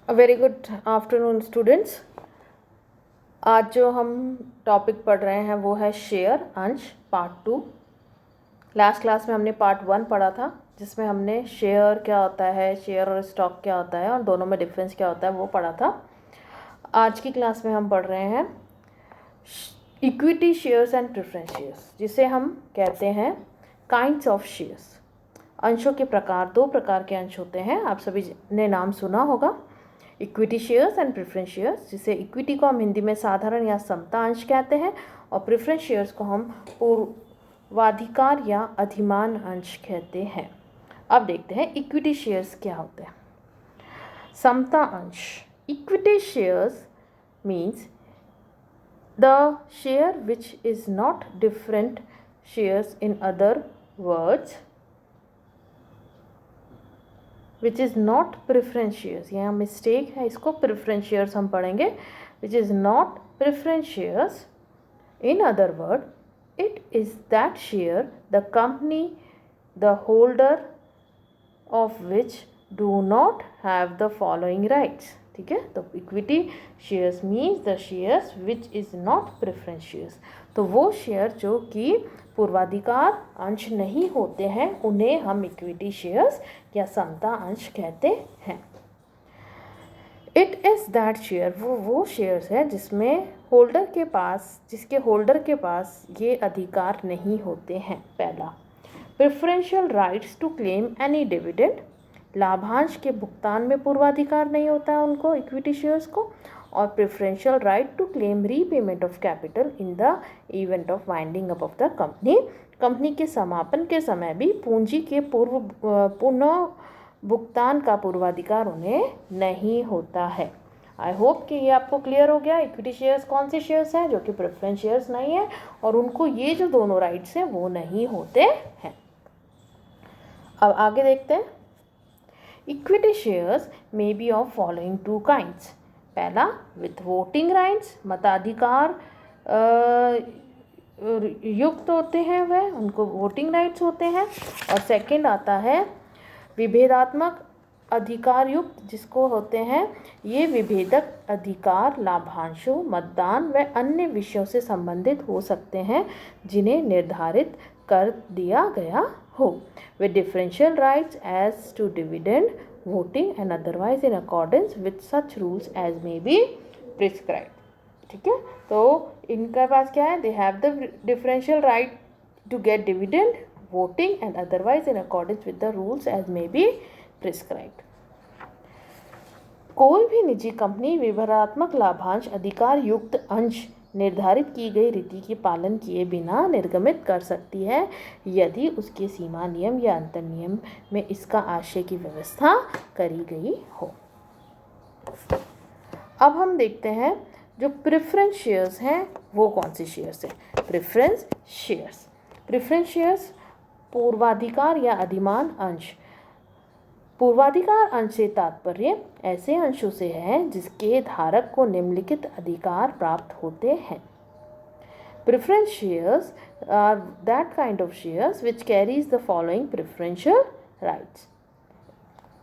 Very good afternoon students. आज जो हम टॉपिक पढ़ रहे हैं वो है शेयर अंश पार्ट 2। लास्ट क्लास में हमने पार्ट 1 पढ़ा था, जिसमें हमने शेयर क्या होता है, शेयर और स्टॉक क्या होता है और दोनों में डिफरेंस क्या होता है वो पढ़ा था। आज की क्लास में हम पढ़ रहे हैं equity shares and preference shares, जिसे हम कहते हैं काइंड्स ऑफ शेयर्स। अंशों के प्रकार, 2 प्रकार के अंश होते हैं, आप सभी ने नाम सुना होगा, equity shares and preference shares. जिसे इक्विटी को हम हिंदी में साधारण या समता अंश कहते हैं और प्रेफरेंस शेयर्स को हम पूर्वाधिकार या अधिमान अंश कहते हैं। अब देखते हैं इक्विटी शेयर्स क्या होते हैं। समता अंश, equity shares means the share which is not different shares, in other words which is not preference shares. यहाँ मिस्टेक है, इसको प्रेफरेंस शेयर्स हम पढ़ेंगे। Which is not preference shares, in other word it is that share the company the holder of which do not have the following rights. ठीक है, तो equity shares means the shares which is not preference shares. तो वो share जो कि पूर्वाधिकार अंश नहीं होते हैं उन्हें हम इक्विटी शेयर्स या समता अंश कहते हैं। इट इज़ दैट शेयर, वो शेयर्स है जिसमें जिसके होल्डर के पास ये अधिकार नहीं होते हैं। पहला, preferential rights to claim any dividend, लाभांश के भुगतान में पूर्वाधिकार नहीं होता है उनको, इक्विटी शेयर्स को। और preferential right to claim repayment of capital in the event of winding up of the company, company के समापन के समय भी पूंजी के पुनः भुगतान का पूर्वाधिकार उन्हें नहीं होता है। आई होप कि ये आपको क्लियर हो गया। इक्विटी शेयर्स कौन से शेयर्स हैं जो कि प्रेफरेंस शेयर्स नहीं है और उनको ये जो दोनों राइट्स हैं वो नहीं होते हैं। अब आगे देखते हैं। Equity shares may be of following 2 kinds. पहला, विथ वोटिंग राइट्स, मताधिकार युक्त होते हैं, वह उनको वोटिंग राइट्स होते हैं। और सेकंड आता है विभेदात्मक अधिकार युक्त, जिसको होते हैं ये विभेदक अधिकार लाभांशों, मतदान व अन्य विषयों से संबंधित हो सकते हैं जिन्हें निर्धारित कर दिया गया हो। With differential rights as to dividend, voting and otherwise in accordance with such rules as may be prescribed। ठीक है, तो इनके पास क्या है, they have the differential right to get dividend, voting and otherwise in accordance with the rules as may be prescribed. कोई भी निजी कंपनी विभेदात्मक लाभांश अधिकार युक्त अंश निर्धारित की गई रीति के पालन किए बिना निर्गमित कर सकती है यदि उसके सीमा नियम या अंतर नियम में इसका आशय की व्यवस्था करी गई हो। अब हम देखते हैं जो प्रेफरेंस शेयर्स हैं वो कौन से शेयर्स हैं। प्रेफरेंस शेयर्स पूर्वाधिकार या अधिमान अंश। पूर्वाधिकार अंश से तात्पर्य ऐसे अंशों से है जिसके धारक को निम्नलिखित अधिकार प्राप्त होते हैं। Preference shares are that kind of shares which carries the following preferential rights.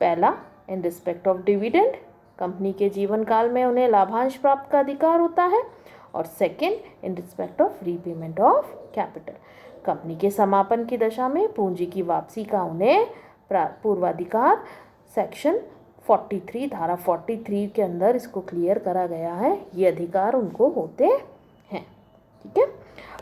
पहला, in respect of dividend, company के जीवन काल में उन्हें लाभांश प्राप्त का अधिकार होता है। और second, in respect of repayment of capital, company के समापन की दशा में पूंजी की वापसी का उन्हें पूर्वाधिकार। सेक्शन 43, धारा 43 के अंदर इसको क्लियर करा गया है, ये अधिकार उनको होते हैं। ठीक है,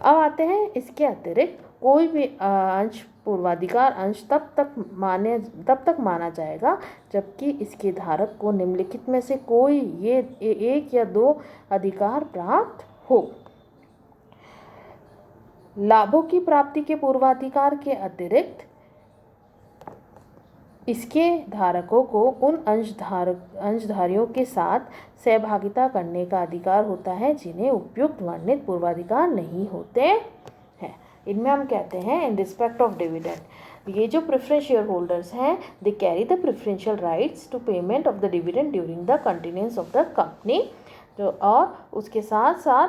अब आते हैं इसके अतिरिक्त कोई भी अंश पूर्वाधिकार अंश तब तक माना जाएगा जबकि इसके धारक को निम्नलिखित में से कोई ये 1 या 2 अधिकार प्राप्त हो। लाभों की प्राप्ति के पूर्वाधिकार के अतिरिक्त इसके धारकों को उन अंशधारियों के साथ सहभागिता करने का अधिकार होता है जिन्हें उपयुक्त वर्णित पूर्वाधिकार नहीं होते हैं। इनमें हम कहते हैं इन रिस्पेक्ट ऑफ डिविडेंड, ये जो प्रेफरेंस शेयर होल्डर्स हैं they carry the preferential rights to payment of the dividend during the continuance of the company. जो और उसके साथ साथ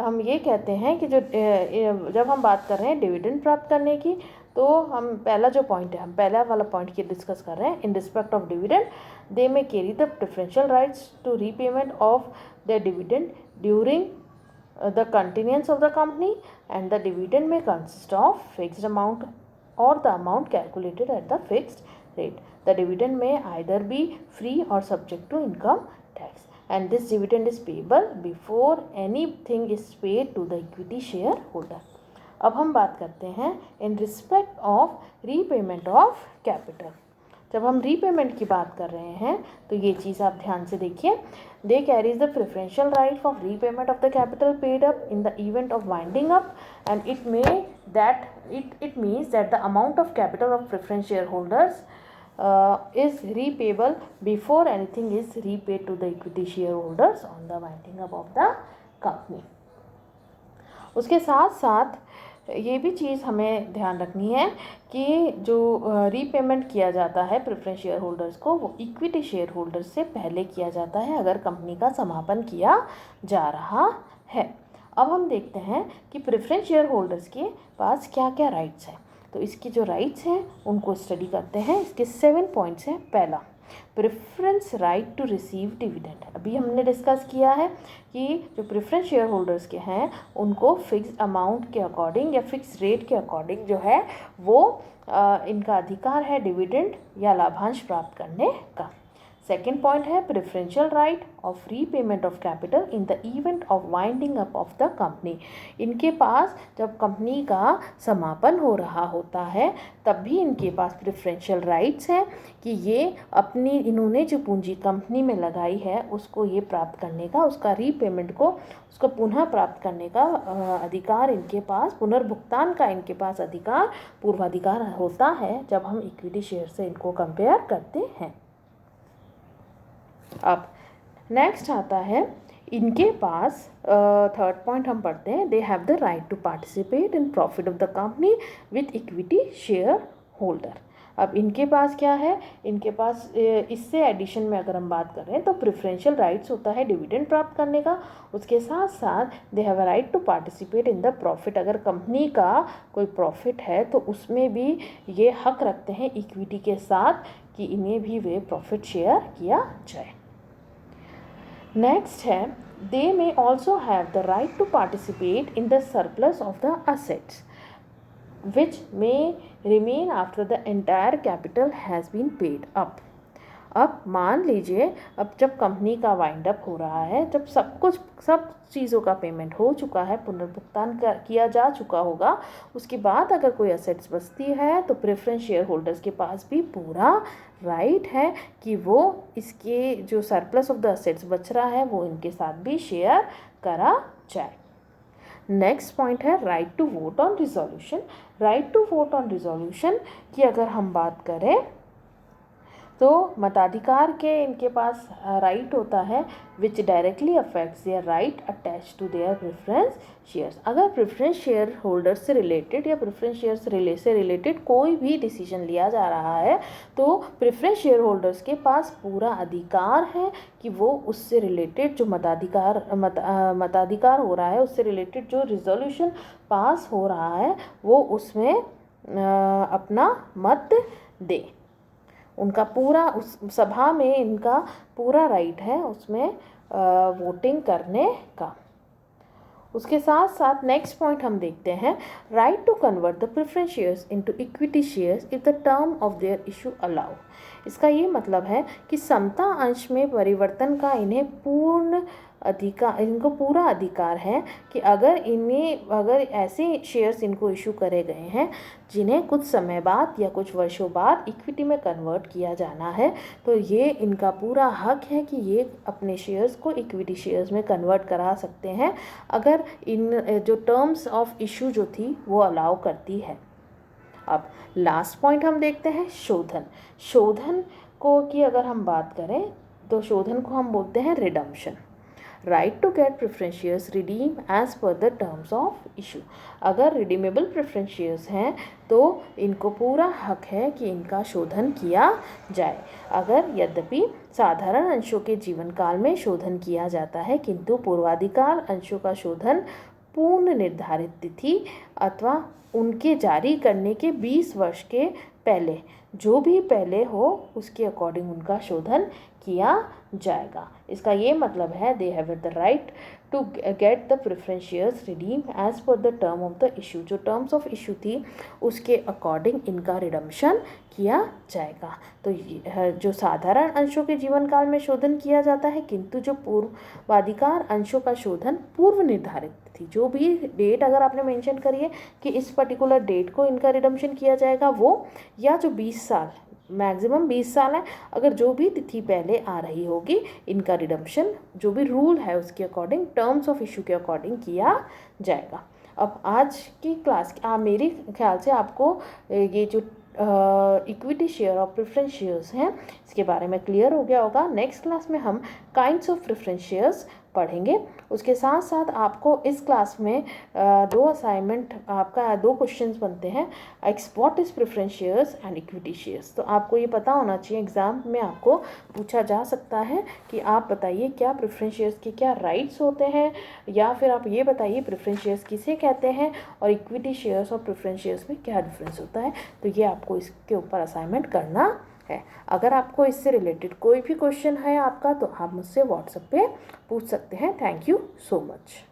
हम ये कहते हैं कि जब हम बात कर रहे हैं डिविडेंड प्राप्त करने की, तो हम पहला जो पॉइंट है, हम पहला वाला पॉइंट की डिस्कस कर रहे हैं। In respect of dividend they may carry the preferential rights to repayment of the dividend during the continuance of the company, and the dividend may consist of fixed amount or the amount calculated at the fixed rate. The dividend may either be free or subject to income tax, and this dividend is payable before anything is paid to the equity shareholder. अब हम बात करते हैं in respect of repayment of capital. जब हम repayment की बात कर रहे हैं तो ये चीज़ आप ध्यान से देखिए। They carries the preferential right of repayment of the capital paid up in the event of winding up, and it means that the amount of capital of preference share holders is repayable before anything is repaid to the equity shareholders on the winding up of the company. उसके साथ साथ ये भी चीज़ हमें ध्यान रखनी है कि जो रीपेमेंट किया जाता है प्रेफरेंस शेयर होल्डर्स को, वो इक्विटी शेयर होल्डर्स से पहले किया जाता है अगर कंपनी का समापन किया जा रहा है। अब हम देखते हैं कि प्रेफरेंस शेयर होल्डर्स के पास क्या क्या राइट्स हैं। तो इसकी जो राइट्स हैं उनको स्टडी करते हैं। इसके 7 पॉइंट्स हैं। पहला, preference right to receive dividend. अभी हमने डिस्कस किया है कि जो प्रेफरेंस शेयर होल्डर्स के हैं उनको फिक्स अमाउंट के अकॉर्डिंग या फिक्स रेट के अकॉर्डिंग जो है वो इनका अधिकार है डिविडेंड या लाभांश प्राप्त करने का। सेकेंड पॉइंट है preferential right of repayment of capital in the event of winding up of the company. इनके पास जब कंपनी का समापन हो रहा होता है तब भी इनके पास प्रेफरेंशियल राइट्स हैं कि ये अपनी इन्होंने जो पूंजी कंपनी में लगाई है उसको ये प्राप्त करने का, उसका रीपेमेंट को उसको पुनः प्राप्त करने का अधिकार इनके पास, पुनर्भुगतान का इनके पास अधिकार, पूर्वाधिकार होता है जब हम इक्विटी शेयर से इनको कंपेयर करते हैं। अब नेक्स्ट आता है इनके पास थर्ड पॉइंट हम पढ़ते हैं, they have the right to participate in profit of the company with equity share holder. अब इनके पास क्या है, इनके पास इससे एडिशन में अगर हम बात कर रहे हैं तो प्रेफरेंशियल राइट्स होता है डिविडेंड प्राप्त करने का। उसके साथ साथ they have a right to participate in the profit. अगर कंपनी का कोई प्रॉफिट है तो उसमें भी ये हक रखते हैं इक्विटी के साथ कि इन्हें भी वे प्रॉफिट शेयर किया जाए। नेक्स्ट है, they may also have the right to participate in the surplus of the assets which may remain after the entire capital has been paid up. अब मान लीजिए अब जब कंपनी का वाइंड अप हो रहा है, जब सब चीज़ों का पेमेंट हो चुका है, पुनर्भुगतान किया जा चुका होगा, उसके बाद अगर कोई असेट्स बचती है तो प्रेफरेंस शेयर होल्डर्स के पास भी पूरा राइट है कि वो इसके जो सरप्लस ऑफ द असेट्स बच रहा है वो इनके साथ भी शेयर करा जाए। नेक्स्ट पॉइंट है right to vote on resolution. Right to vote on resolution की अगर हम बात करें तो मताधिकार के इनके पास राइट होता है which directly affects their right attach to their preference shares. अगर प्रेफरेंस शेयर होल्डर से रिलेटेड या प्रेफरेंस शेयर से रिलेटेड कोई भी डिसीजन लिया जा रहा है तो प्रेफरेंस शेयर होल्डर्स के पास पूरा अधिकार है कि वो उससे रिलेटेड जो मताधिकार हो रहा है, उससे रिलेटेड जो रिजोल्यूशन पास हो रहा है वो उसमें अपना मत दे। उनका पूरा उस सभा में इनका पूरा राइट है उसमें वोटिंग करने का। उसके साथ साथ नेक्स्ट पॉइंट हम देखते हैं, right to convert the preference shares into equity shares if the term of their issue allow. इसका ये मतलब है कि समता अंश में परिवर्तन का इनको पूरा अधिकार है कि अगर ऐसे शेयर्स इनको इशू करे गए हैं जिन्हें कुछ समय बाद या कुछ वर्षों बाद इक्विटी में कन्वर्ट किया जाना है तो ये इनका पूरा हक है कि ये अपने शेयर्स को इक्विटी शेयर्स में कन्वर्ट करा सकते हैं अगर इन जो टर्म्स ऑफ इशू जो थी वो अलाउ करती है। अब लास्ट पॉइंट हम देखते हैं शोधन। शोधन को की अगर हम बात करें तो शोधन को हम बोलते हैं redemption. Right to get preference shares redeem as per the terms of issue. अगर रिडीमेबल प्रेफरेंस शेयर्स हैं तो इनको पूरा हक है कि इनका शोधन किया जाए। अगर यद्यपि साधारण अंशों के जीवन काल में शोधन किया जाता है किंतु पूर्वाधिकार अंशों का शोधन पूर्ण निर्धारित तिथि अथवा उनके जारी करने के 20 वर्ष के पहले, जो भी पहले हो उसके अकॉर्डिंग उनका शोधन किया जाएगा। इसका ये मतलब है they have the right to get the preference shares redeem as per the term of the issue. जो टर्म्स ऑफ इशू थी उसके अकॉर्डिंग इनका रिडम्पशन किया जाएगा। तो जो साधारण अंशों के जीवन काल में शोधन किया जाता है, किंतु जो पूर्वाधिकार अंशों का शोधन पूर्व निर्धारित थी, जो भी डेट अगर आपने मेंशन करी है कि इस पर्टिकुलर डेट को इनका रिडम्पशन किया जाएगा वो, या जो 20 साल मैक्सिमम 20 साल है, अगर जो भी तिथि पहले आ रही होगी इनका रिडम्पशन जो भी रूल है उसके अकॉर्डिंग टर्म्स ऑफ इशू के अकॉर्डिंग किया जाएगा। अब आज की क्लास मेरे ख्याल से आपको ये जो इक्विटी शेयर और प्रेफरेंस शेयर्स हैं इसके बारे में क्लियर हो गया होगा। नेक्स्ट क्लास में हम काइंड्स ऑफ प्रेफरेंस शेयर्स पढ़ेंगे। उसके साथ साथ आपको इस क्लास में 2 असाइनमेंट, आपका 2 क्वेश्चंस बनते हैं, what is preference shares and equity shares. तो आपको ये पता होना चाहिए, एग्जाम में आपको पूछा जा सकता है कि आप बताइए क्या प्रेफरेंस शेयर्स के क्या राइट्स होते हैं, या फिर आप ये बताइए प्रेफरेंस शेयर्स किसे कहते हैं और इक्विटी शेयर्स और प्रेफरेंस शेयर्स में क्या डिफरेंस होता है। तो ये आपको इसके ऊपर असाइनमेंट करना है। अगर आपको इससे रिलेटेड कोई भी क्वेश्चन है आपका तो आप मुझसे व्हाट्सएप पे पूछ सकते हैं। Thank you so much.